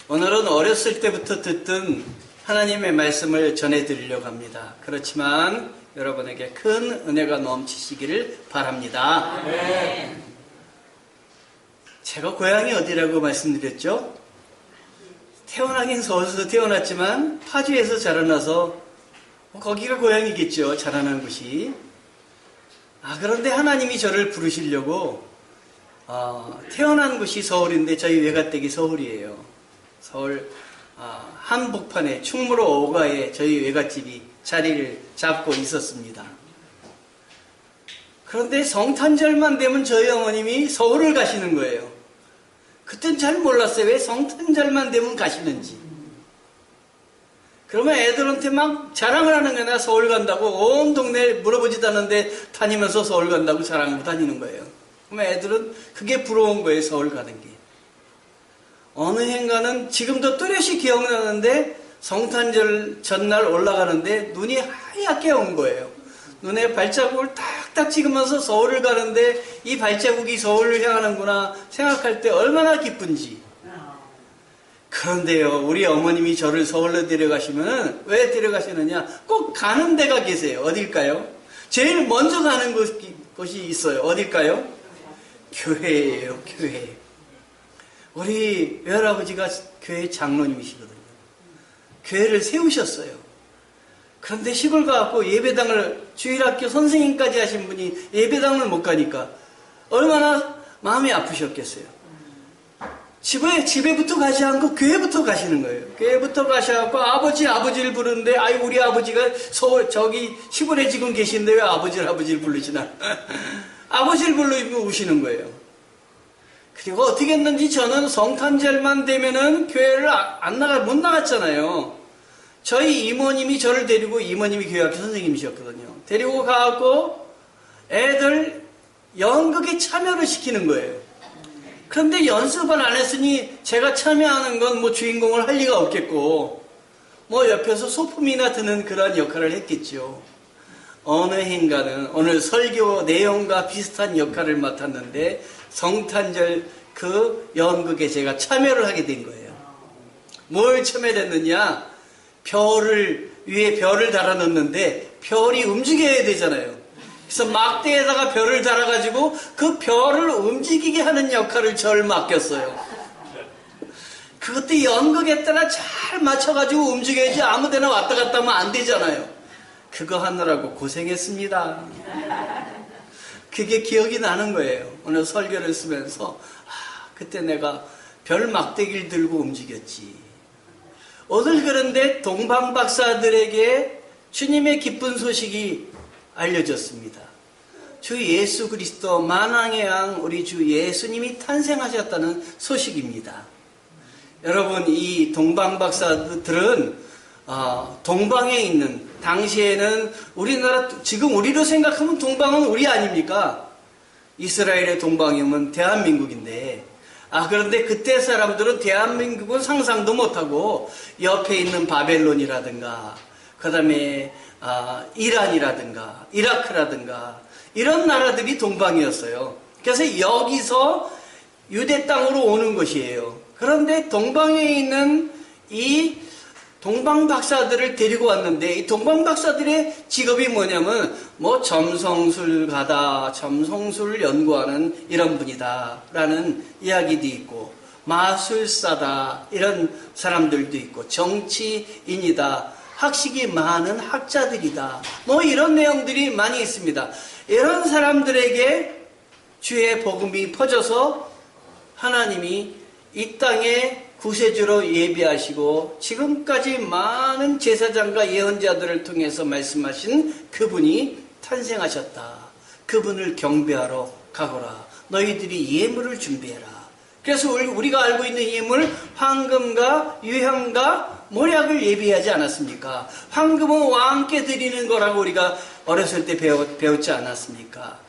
오늘은 어렸을 때부터 듣던 하나님의 말씀을 전해드리려고 합니다. 그렇지만 여러분에게 큰 은혜가 넘치시기를 바랍니다. 네. 제가 고향이 어디라고 말씀드렸죠? 태어나긴 서울에서 태어났지만 파주에서 자라나서 거기가 고향이겠죠. 자라난 곳이. 그런데 하나님이 저를 부르시려고 태어난 곳이 서울인데 저희 외가댁이 서울이에요. 서울 한복판에 충무로 5가에 저희 외갓집이 자리를 잡고 있었습니다. 그런데 성탄절만 되면 저희 어머님이 서울을 가시는 거예요. 그땐 잘 몰랐어요. 왜 성탄절만 되면 가시는지. 그러면 애들한테 막 자랑을 하는 거야. 나 서울 간다고. 온 동네 물어보지도 않는데 다니면서 서울 간다고 자랑하고 다니는 거예요. 그러면 애들은 그게 부러운 거예요. 서울 가는 게. 어느 해인가는 지금도 뚜렷이 기억나는데 성탄절 전날 올라가는데 눈이 하얗게 온 거예요. 눈에 발자국을 탁탁 찍으면서 서울을 가는데 이 발자국이 서울을 향하는구나 생각할 때 얼마나 기쁜지. 그런데요, 우리 어머님이 저를 서울로 데려가시면 왜 데려가시느냐? 꼭 가는 데가 계세요. 어딜까요? 제일 먼저 가는 곳이 있어요. 어딜까요? 교회예요. 교회. 우리 외할아버지가 교회 장로님이시거든요. 교회를 세우셨어요. 그런데 시골 가갖고 예배당을 주일학교 선생님까지 하신 분이 예배당을 못 가니까 얼마나 마음이 아프셨겠어요. 집에부터 가지 않고 교회부터 가시는 거예요. 교회부터 가셔갖고 아버지를 부르는데 우리 아버지가 저기 시골에 지금 계신데 왜 아버지를 부르시나. 아버지를 부르고 우시는 거예요. 그리고 어떻게 했는지 저는 성탄절만 되면은 교회를 못 나갔잖아요. 저희 이모님이 저를 데리고, 이모님이 교회학교 선생님이셨거든요. 데리고 가갖고 애들 연극에 참여를 시키는 거예요. 그런데 연습을 안 했으니 제가 참여하는 건 뭐 주인공을 할 리가 없겠고, 뭐 옆에서 소품이나 드는 그런 역할을 했겠죠. 어느 해인가는 오늘 설교 내용과 비슷한 역할을 맡았는데 성탄절 그 연극에 제가 참여를 하게 된 거예요. 뭘 참여했느냐? 위에 별을 달아놓는데 별이 움직여야 되잖아요. 그래서 막대에다가 별을 달아가지고 그 별을 움직이게 하는 역할을 저를 맡겼어요. 그것도 연극에 따라 잘 맞춰가지고 움직여야지 아무데나 왔다 갔다 하면 안 되잖아요. 그거 하느라고 고생했습니다. 그게 기억이 나는 거예요. 오늘 설교를 쓰면서 그때 내가 별 막대기를 들고 움직였지. 오늘 그런데 동방박사들에게 주님의 기쁜 소식이 알려졌습니다. 주 예수 그리스도 만왕의 왕 우리 주 예수님이 탄생하셨다는 소식입니다. 여러분, 이 동방박사들은 동방에 있는, 당시에는 우리나라, 지금 우리로 생각하면 동방은 우리 아닙니까? 이스라엘의 동방이면 대한민국인데, 그런데 그때 사람들은 대한민국은 상상도 못하고 옆에 있는 바벨론이라든가 그 다음에 이란이라든가 이라크라든가 이런 나라들이 동방이었어요. 그래서 여기서 유대 땅으로 오는 것이에요. 그런데 동방에 있는 이 동방박사들을 데리고 왔는데 이 동방박사들의 직업이 뭐냐면 점성술가다, 점성술을 연구하는 이런 분이다 라는 이야기도 있고, 마술사다 이런 사람들도 있고, 정치인이다, 학식이 많은 학자들이다, 이런 내용들이 많이 있습니다. 이런 사람들에게 주의 복음이 퍼져서 하나님이 이 땅에 구세주로 예비하시고 지금까지 많은 제사장과 예언자들을 통해서 말씀하신 그분이 탄생하셨다. 그분을 경배하러 가거라. 너희들이 예물을 준비해라. 그래서 우리가 알고 있는 예물, 황금과 유향과 모략을 예비하지 않았습니까? 황금은 왕께 드리는 거라고 우리가 어렸을 때 배웠지 않았습니까?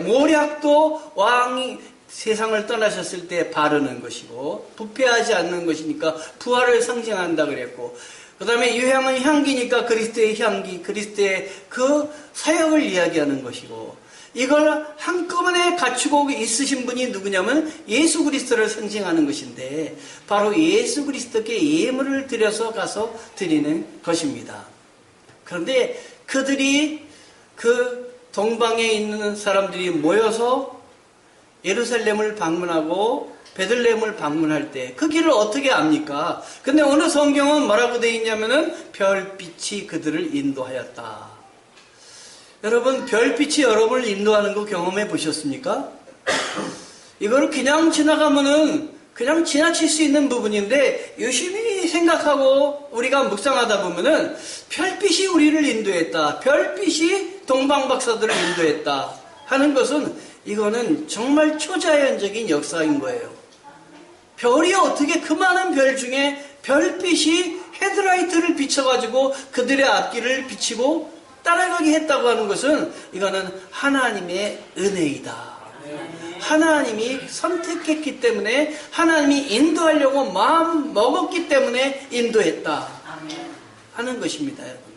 모략도 왕이 세상을 떠나셨을 때 바르는 것이고, 부패하지 않는 것이니까 부활을 상징한다 그랬고, 그 다음에 유향은 향기니까 그리스도의 향기, 그리스도의 그 사역을 이야기하는 것이고, 이걸 한꺼번에 갖추고 있으신 분이 누구냐면 예수 그리스도를 상징하는 것인데 바로 예수 그리스도께 예물을 드려서 가서 드리는 것입니다. 그런데 그들이 그 동방에 있는 사람들이 모여서 예루살렘을 방문하고 베들레헴을 방문할 때 그 길을 어떻게 압니까? 근데 어느 성경은 뭐라고 되어 있냐면은 별빛이 그들을 인도하였다. 여러분, 별빛이 여러분을 인도하는 거 경험해 보셨습니까? 이거를 그냥 지나가면은 그냥 지나칠 수 있는 부분인데 유심히 생각하고 우리가 묵상하다 보면은 별빛이 우리를 인도했다. 별빛이 동방박사들을 인도했다. 하는 것은 이거는 정말 초자연적인 역사인 거예요. 별이 어떻게 그 많은 별 중에 별빛이 헤드라이트를 비춰가지고 그들의 앞길을 비치고 따라가게 했다고 하는 것은 이거는 하나님의 은혜이다. 하나님이 선택했기 때문에 하나님이 인도하려고 마음 먹었기 때문에 인도했다 하는 것입니다. 여러분.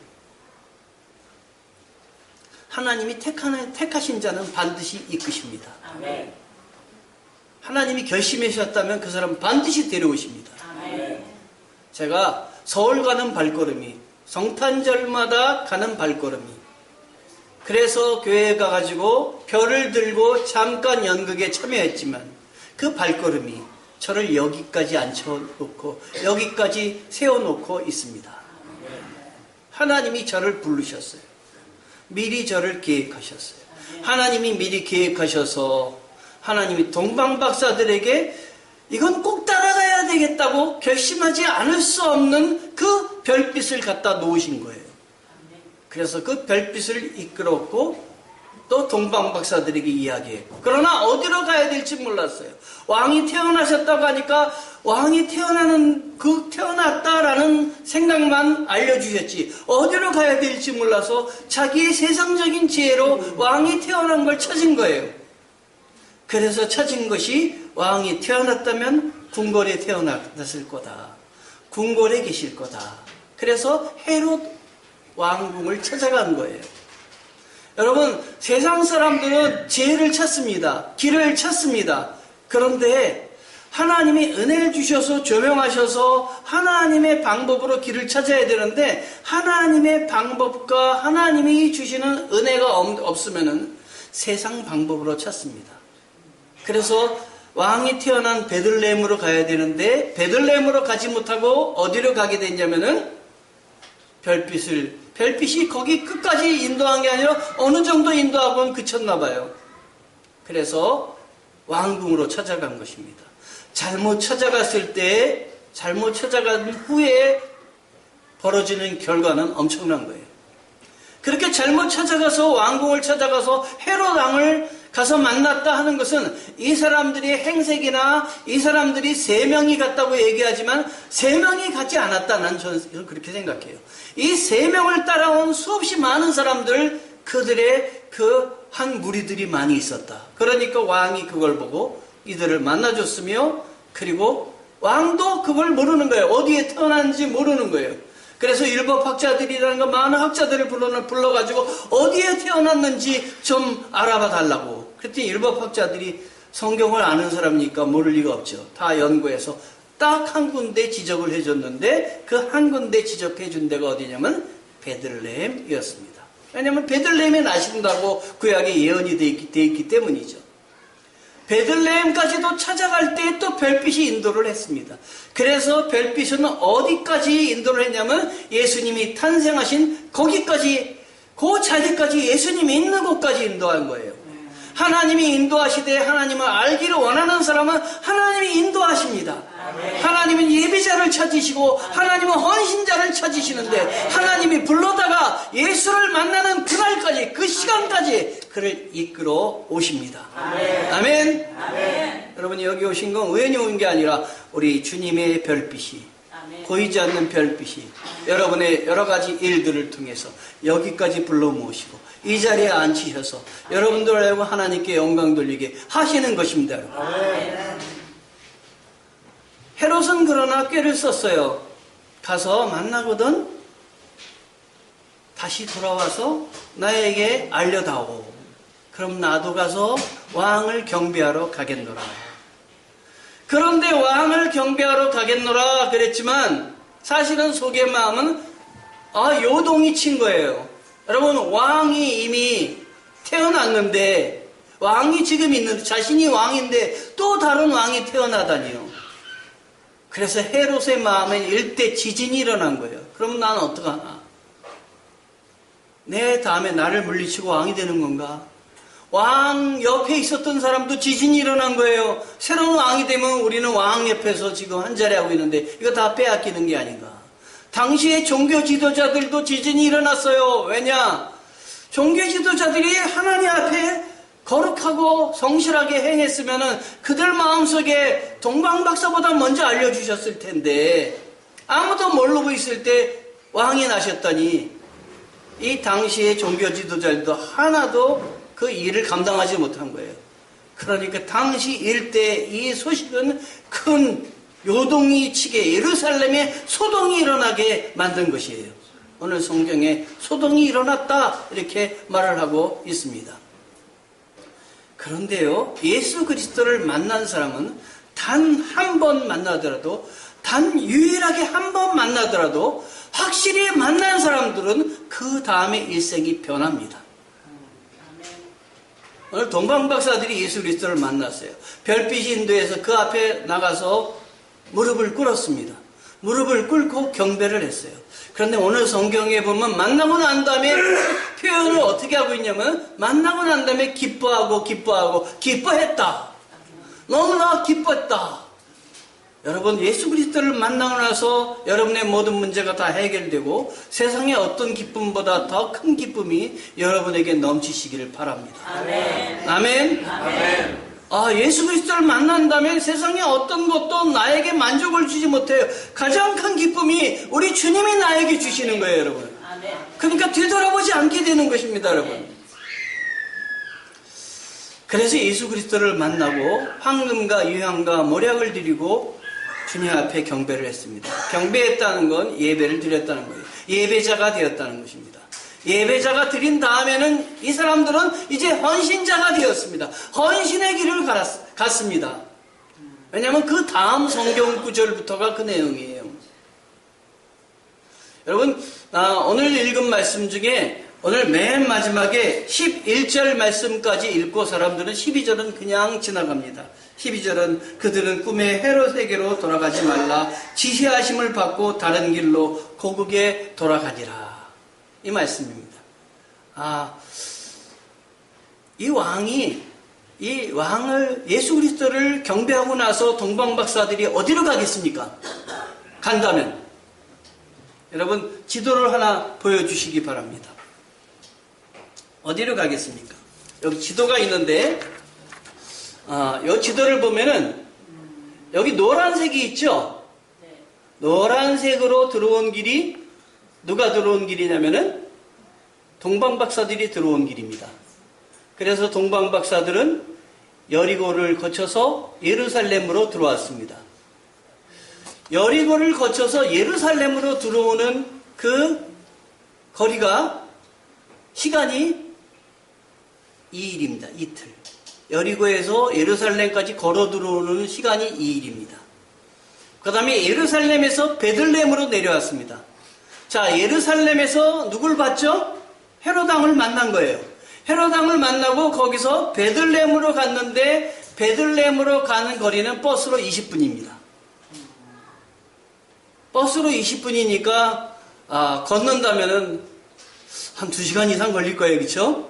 하나님이 택하신 자는 반드시 이끄십니다. 하나님이 결심하셨다면 그 사람은 반드시 데려오십니다. 제가 서울 가는 발걸음이 성탄절마다 가는 발걸음이 그래서 교회에 가가지고 별을 들고 잠깐 연극에 참여했지만 그 발걸음이 저를 여기까지 앉혀놓고 여기까지 세워놓고 있습니다. 하나님이 저를 부르셨어요. 미리 저를 계획하셨어요. 하나님이 미리 계획하셔서 하나님이 동방박사들에게 이건 꼭 따라가야 되겠다고 결심하지 않을 수 없는 그 별빛을 갖다 놓으신 거예요. 그래서 그 별빛을 이끌었고 또 동방박사들에게 이야기했고 그러나 어디로 가야 될지 몰랐어요. 왕이 태어나셨다고 하니까 왕이 태어났다라는 생각만 알려주셨지 어디로 가야 될지 몰라서 자기의 세상적인 지혜로 왕이 태어난 걸 찾은 거예요. 그래서 찾은 것이 왕이 태어났다면 궁궐에 태어났을 거다. 궁궐에 계실 거다. 그래서 헤롯 왕궁을 찾아간 거예요. 여러분, 세상 사람들은 지혜를 찾습니다. 길을 찾습니다. 그런데 하나님이 은혜를 주셔서 조명하셔서 하나님의 방법으로 길을 찾아야 되는데 하나님의 방법과 하나님이 주시는 은혜가 없으면 세상 방법으로 찾습니다. 그래서 왕이 태어난 베들레헴으로 가야 되는데 베들레헴으로 가지 못하고 어디로 가게 됐냐면은 별빛이 거기 끝까지 인도한 게 아니라 어느 정도 인도하고는 그쳤나 봐요. 그래서 왕궁으로 찾아간 것입니다. 잘못 찾아갔을 때 잘못 찾아간 후에 벌어지는 결과는 엄청난 거예요. 그렇게 잘못 찾아가서 왕궁을 찾아가서 헤롯 왕을 가서 만났다 하는 것은 이 사람들의 행색이나 이 사람들이 3명이 갔다고 얘기하지만 3명이 가지 않았다. 저는 그렇게 생각해요. 이 3명을 따라온 수없이 많은 사람들 그들의 그 한 무리들이 많이 있었다. 그러니까 왕이 그걸 보고 이들을 만나줬으며 그리고 왕도 그걸 모르는 거예요. 어디에 태어났는지 모르는 거예요. 그래서 율법학자들이라는 거 많은 학자들을 불러가지고 어디에 태어났는지 좀 알아봐 달라고. 그랬더니 율법학자들이 성경을 아는 사람이니까 모를 리가 없죠. 다 연구해서 딱 한 군데 지적을 해줬는데 그 한 군데 지적해 준 데가 어디냐면 베들레헴이었습니다. 왜냐하면 베들레헴에 나신다고 구약에 예언이 돼 있기 때문이죠. 베들레헴까지도 찾아갈 때 또 별빛이 인도를 했습니다. 그래서 별빛은 어디까지 인도를 했냐면 예수님이 탄생하신 거기까지 그 자리까지 예수님이 있는 곳까지 인도한 거예요. 하나님이 인도하시되 하나님을 알기를 원하는 사람은 하나님이 인도하십니다. 하나님은 예비자를 찾으시고 하나님은 헌신자를 찾으시는데 하나님이 불러다가 예수를 만나는 그날까지 그 시간까지 그를 이끌어 오십니다. 아멘. 아멘. 여러분이 여기 오신 건 우연히 온 게 아니라 우리 주님의 별빛이 보이지 않는 별빛이 여러분의 여러 가지 일들을 통해서 여기까지 불러 모으시고 이 자리에 앉히셔서 여러분들을 알고 하나님께 영광 돌리게 하시는 것입니다. 헤롯은 그러나 꾀를 썼어요. 가서 만나거든 다시 돌아와서 나에게 알려다오. 그럼 나도 가서 왕을 경배하러 가겠노라. 그런데 왕을 경배하러 가겠노라 그랬지만 사실은 속의 마음은 요동이 친 거예요. 여러분, 왕이 이미 태어났는데, 왕이 지금 있는데, 자신이 왕인데 또 다른 왕이 태어나다니요. 그래서 헤롯의 마음에 일대 지진이 일어난 거예요. 그럼 난 어떡하나? 내 다음에 나를 물리치고 왕이 되는 건가? 왕 옆에 있었던 사람도 지진이 일어난 거예요. 새로운 왕이 되면 우리는 왕 옆에서 지금 한자리 하고 있는데 이거 다 빼앗기는 게 아닌가? 당시에 종교 지도자들도 지진이 일어났어요. 왜냐? 종교 지도자들이 하나님 앞에 거룩하고 성실하게 행했으면 그들 마음속에 동방박사보다 먼저 알려주셨을 텐데 아무도 모르고 있을 때 왕이 나셨다니 이 당시의 종교 지도자들도 하나도 그 일을 감당하지 못한 거예요. 그러니까 당시 일대 이 소식은 큰 요동이 치게 예루살렘에 소동이 일어나게 만든 것이에요. 오늘 성경에 소동이 일어났다 이렇게 말을 하고 있습니다. 그런데요, 예수 그리스도를 만난 사람은 단 한 번 만나더라도, 단 유일하게 한 번 만나더라도 확실히 만난 사람들은 그 다음에 일생이 변합니다. 오늘 동방박사들이 예수 그리스도를 만났어요. 별빛이 인도해서 그 앞에 나가서 무릎을 꿇었습니다. 무릎을 꿇고 경배를 했어요. 그런데 오늘 성경에 보면 만나고 난 다음에 표현을 어떻게 하고 있냐면 만나고 난 다음에 기뻐했다. 너무나 기뻤다. 여러분, 예수 그리스도를 만나고 나서 여러분의 모든 문제가 다 해결되고 세상의 어떤 기쁨보다 더 큰 기쁨이 여러분에게 넘치시기를 바랍니다. 아멘. 아멘. 아멘. 예수 그리스도를 만난다면 세상의 어떤 것도 나에게 만족을 주지 못해요. 가장 큰 기쁨이 우리 주님이 나에게 주시는 거예요, 여러분. 아멘. 그러니까 뒤돌아보지 않게 되는 것입니다, 여러분. 그래서 예수 그리스도를 만나고 황금과 유향과 모략을 드리고 주님 앞에 경배를 했습니다. 경배했다는 건 예배를 드렸다는 거예요. 예배자가 되었다는 것입니다. 예배자가 드린 다음에는 이 사람들은 이제 헌신자가 되었습니다. 헌신의 길을 갔습니다. 왜냐하면 그 다음 성경 구절부터가 그 내용이에요. 여러분, 오늘 읽은 말씀 중에 오늘 맨 마지막에 11절 말씀까지 읽고 사람들은 12절은 그냥 지나갑니다. 12절은 그들은 꿈에 헤롯에게로 돌아가지 말라 지시하심을 받고 다른 길로 고국에 돌아가니라. 이 말씀입니다. 이 왕을 예수 그리스도를 경배하고 나서 동방박사들이 어디로 가겠습니까? 간다면 여러분 지도를 하나 보여주시기 바랍니다. 어디로 가겠습니까? 여기 지도가 있는데 이 지도를 보면은 여기 노란색이 있죠? 노란색으로 들어온 길이 누가 들어온 길이냐면은 동방박사들이 들어온 길입니다. 그래서 동방박사들은 여리고를 거쳐서 예루살렘으로 들어왔습니다. 여리고를 거쳐서 예루살렘으로 들어오는 그 거리가 시간이 2일입니다. 이틀. 여리고에서 예루살렘까지 걸어 들어오는 시간이 2일입니다. 그 다음에 예루살렘에서 베들레헴으로 내려왔습니다. 자, 예루살렘에서 누굴 봤죠? 헤롯왕을 만난 거예요. 헤롯왕을 만나고 거기서 베들레헴으로 갔는데 베들레헴으로 가는 거리는 버스로 20분입니다. 버스로 20분이니까 걷는다면은 한 2시간 이상 걸릴 거예요. 그렇죠?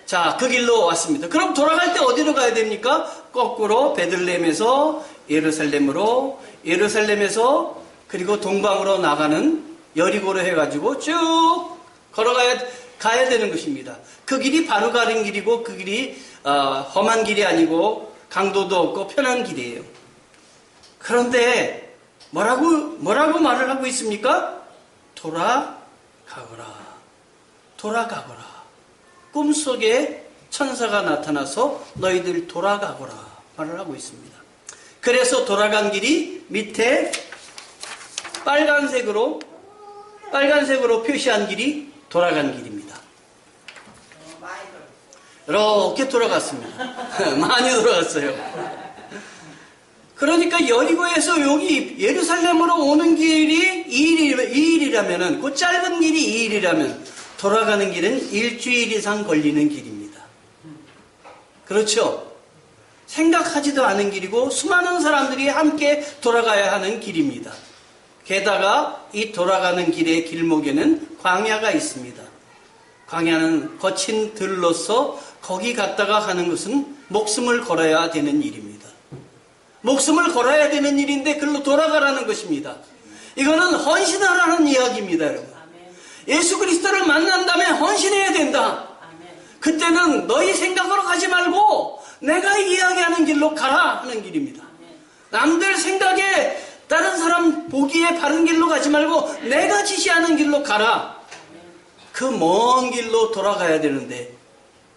자, 그 길로 왔습니다. 그럼 돌아갈 때 어디로 가야 됩니까? 거꾸로 베들레헴에서 예루살렘으로, 예루살렘에서 그리고 동방으로 나가는 여리고로 해가지고 쭉 가야 되는 것입니다. 그 길이 바로 가는 길이고 그 길이 험한 길이 아니고 강도도 없고 편한 길이에요. 그런데 뭐라고 말을 하고 있습니까? 돌아가거라. 꿈속에 천사가 나타나서 너희들 돌아가거라 말을 하고 있습니다. 그래서 돌아간 길이 밑에 빨간색으로 표시한 길이 돌아간 길입니다. 이렇게 돌아갔습니다. 많이 돌아갔어요. 그러니까 여리고에서 여기 예루살렘으로 오는 길이 2일이라면은, 그 짧은 길이 2일이라면 돌아가는 길은 일주일 이상 걸리는 길입니다. 그렇죠? 생각하지도 않은 길이고 수많은 사람들이 함께 돌아가야 하는 길입니다. 게다가 이 돌아가는 길의 길목에는 광야가 있습니다. 광야는 거친 들로서 거기 갔다가 가는 것은 목숨을 걸어야 되는 일입니다. 목숨을 걸어야 되는 일인데 글로 돌아가라는 것입니다. 이거는 헌신하라는 이야기입니다, 여러분. 예수 그리스도를 만난 다음에 헌신해야 된다. 그때는 너희 생각으로 가지 말고 내가 이야기하는 길로 가라 하는 길입니다. 남들 생각에 다른 사람 보기에 바른 길로 가지 말고 내가 지시하는 길로 가라. 그 먼 길로 돌아가야 되는데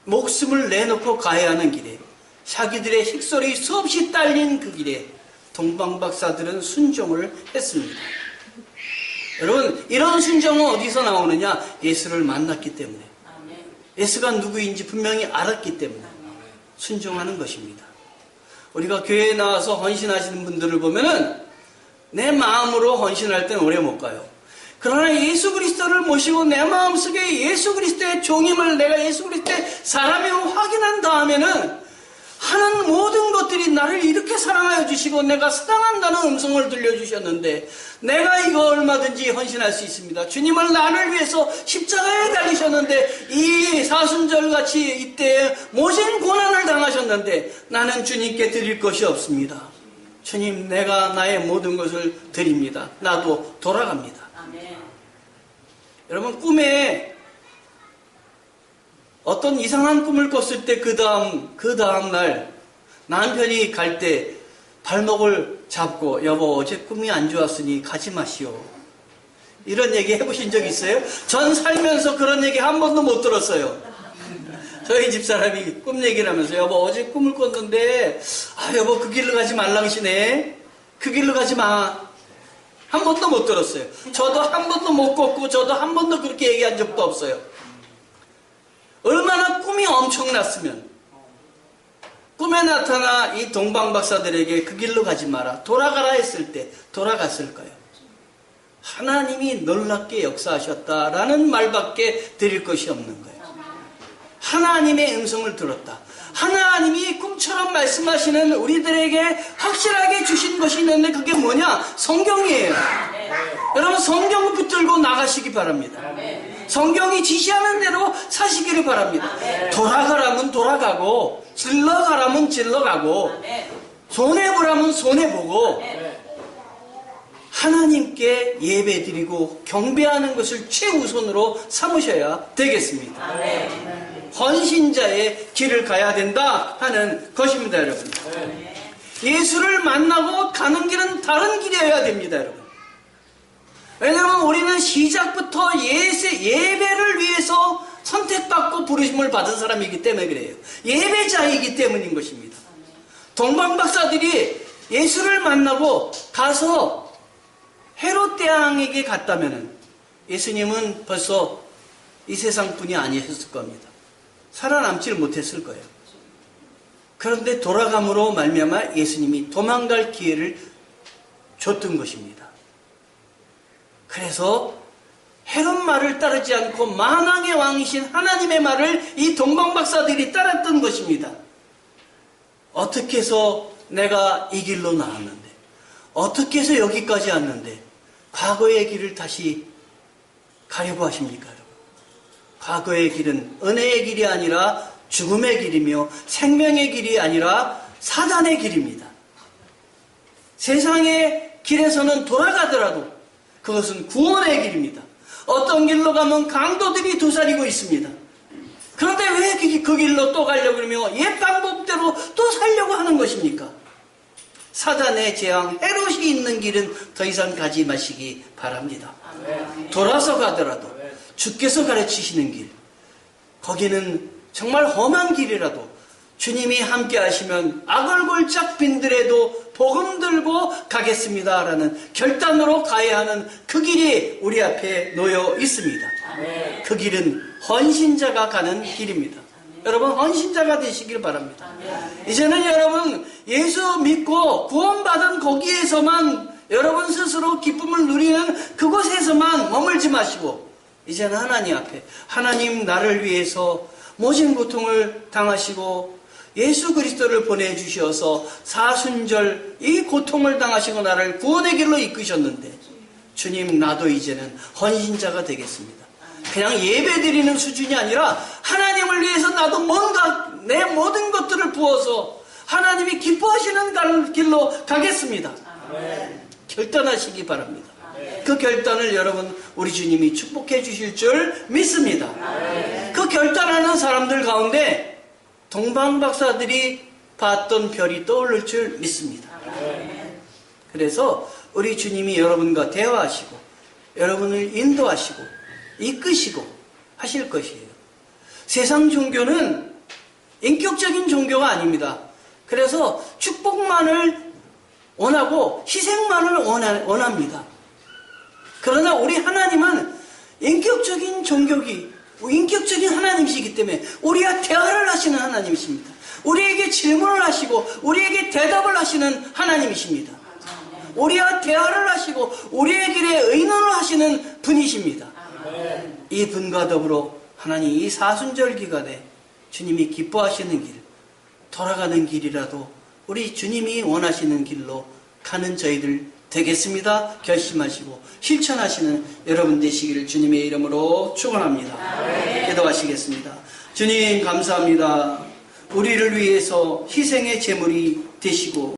목숨을 내놓고 가야 하는 길에 자기들의 힉소리 수없이 딸린 그 길에 동방박사들은 순종을 했습니다. 여러분, 이런 순종은 어디서 나오느냐? 예수를 만났기 때문에, 예수가 누구인지 분명히 알았기 때문에 순종하는 것입니다. 우리가 교회에 나와서 헌신하시는 분들을 보면은 내 마음으로 헌신할 때는 오래 못 가요. 그러나 예수 그리스도를 모시고 내 마음속에 예수 그리스도의 종임을 내가 예수 그리스도의 사람임을 확인한 다음에는 하는 모든 것들이 나를 이렇게 사랑하여 주시고 내가 사랑한다는 음성을 들려주셨는데 내가 이거 얼마든지 헌신할 수 있습니다. 주님을 나를 위해서 십자가에 달리셨는데 이 사순절같이 이때 모진 고난을 당하셨는데 나는 주님께 드릴 것이 없습니다. 주님, 내가 나의 모든 것을 드립니다. 나도 돌아갑니다. 아멘. 여러분, 꿈에 어떤 이상한 꿈을 꿨을 때 그 다음 날 남편이 갈 때 발목을 잡고 여보 어제 꿈이 안 좋았으니 가지 마시오. 이런 얘기 해보신 적 있어요? 전 살면서 그런 얘기 한 번도 못 들었어요. 저희 집사람이 꿈 얘기를 하면서 여보 어제 꿈을 꿨는데 여보 그 길로 가지 말랑시네. 그 길로 가지 마. 한 번도 못 들었어요. 저도 한 번도 못 꿨고 저도 한 번도 그렇게 얘기한 적도 없어요. 얼마나 꿈이 엄청났으면 꿈에 나타나 이 동방박사들에게 그 길로 가지 마라, 돌아가라 했을 때 돌아갔을까요? 하나님이 놀랍게 역사하셨다라는 말밖에 드릴 것이 없는 거예요. 하나님의 음성을 들었다. 하나님이 꿈처럼 말씀하시는 우리들에게 확실하게 주신 것이 있는데 그게 뭐냐? 성경이에요. 여러분 성경 붙들고 나가시기 바랍니다. 성경이 지시하는 대로 사시기를 바랍니다. 돌아가라면 돌아가고 질러가라면 질러가고 손해보라면 손해보고 하나님께 예배드리고 경배하는 것을 최우선으로 삼으셔야 되겠습니다. 헌신자의 길을 가야 된다 하는 것입니다, 여러분. 예수를 만나고 가는 길은 다른 길이어야 됩니다, 여러분. 왜냐하면 우리는 시작부터 예배를 위해서 선택받고 부르심을 받은 사람이기 때문에 그래요. 예배자이기 때문인 것입니다. 동방박사들이 예수를 만나고 가서 헤롯 대왕에게 갔다면 예수님은 벌써 이 세상 분이 아니셨을 겁니다. 살아남지를 못했을 거예요. 그런데 돌아감으로 말미암아 예수님이 도망갈 기회를 줬던 것입니다. 그래서 헤롯 말을 따르지 않고 만왕의 왕이신 하나님의 말을 이 동방박사들이 따랐던 것입니다. 어떻게 해서 내가 이 길로 나왔는데, 어떻게 해서 여기까지 왔는데 과거의 길을 다시 가려고 하십니까, 여러분? 과거의 길은 은혜의 길이 아니라 죽음의 길이며 생명의 길이 아니라 사단의 길입니다. 세상의 길에서는 돌아가더라도 그것은 구원의 길입니다. 어떤 길로 가면 강도들이 도사리고 있습니다. 그런데 왜 그 길로 또 가려고 그러며 옛 방법대로 또 살려고 하는 것입니까? 사단의 재앙 헤롯이 있는 길은 더 이상 가지 마시기 바랍니다. 돌아서 가더라도 주께서 가르치시는 길, 거기는 정말 험한 길이라도 주님이 함께 하시면 악을 골짝 빈들에도 복음 들고 가겠습니다라는 결단으로 가야 하는 그 길이 우리 앞에 놓여 있습니다. 그 길은 헌신자가 가는 길입니다. 여러분 헌신자가 되시길 바랍니다. 이제는 여러분 예수 믿고 구원받은 거기에서만 여러분 스스로 기쁨을 누리는 그곳에서만 머물지 마시고 이제는 하나님 앞에 하나님 나를 위해서 모진 고통을 당하시고 예수 그리스도를 보내주셔서 사순절 이 고통을 당하시고 나를 구원의 길로 이끄셨는데 주님 나도 이제는 헌신자가 되겠습니다. 그냥 예배 드리는 수준이 아니라 하나님을 위해서 나도 뭔가 내 모든 것들을 부어서 하나님이 기뻐하시는 길로 가겠습니다. 결단하시기 바랍니다. 그 결단을 여러분 우리 주님이 축복해 주실 줄 믿습니다. 그 결단하는 사람들 가운데 동방박사들이 봤던 별이 떠오를 줄 믿습니다. 그래서 우리 주님이 여러분과 대화하시고 여러분을 인도하시고 이끄시고 하실 것이에요. 세상 종교는 인격적인 종교가 아닙니다. 그래서 축복만을 원하고 희생만을 원합니다. 그러나 우리 하나님은 인격적인 인격적인 하나님이시기 때문에 우리와 대화를 하시는 하나님이십니다. 우리에게 질문을 하시고 우리에게 대답을 하시는 하나님이십니다. 우리와 대화를 하시고 우리의 길에 의논을 하시는 분이십니다. 이 분과 더불어 하나님 이 사순절 기간에 주님이 기뻐하시는 길, 돌아가는 길이라도 우리 주님이 원하시는 길로 가는 저희들 되겠습니다. 결심하시고 실천하시는 여러분 되시기를 주님의 이름으로 축원합니다. 기도하시겠습니다. 주님 감사합니다. 우리를 위해서 희생의 제물이 되시고